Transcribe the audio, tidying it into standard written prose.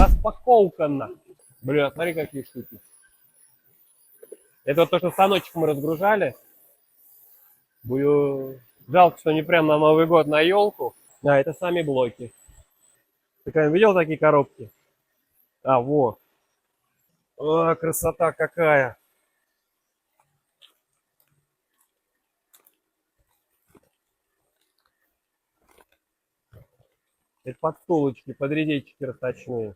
Распаковка на. Бля, смотри, какие штуки. Это вот то, что станочек мы разгружали. Жалко, что не прям на Новый год на елку. А, это сами блоки. Ты когда видел такие коробки? А, вот. О, красота какая. Это подстолочки, под редейчики расточные.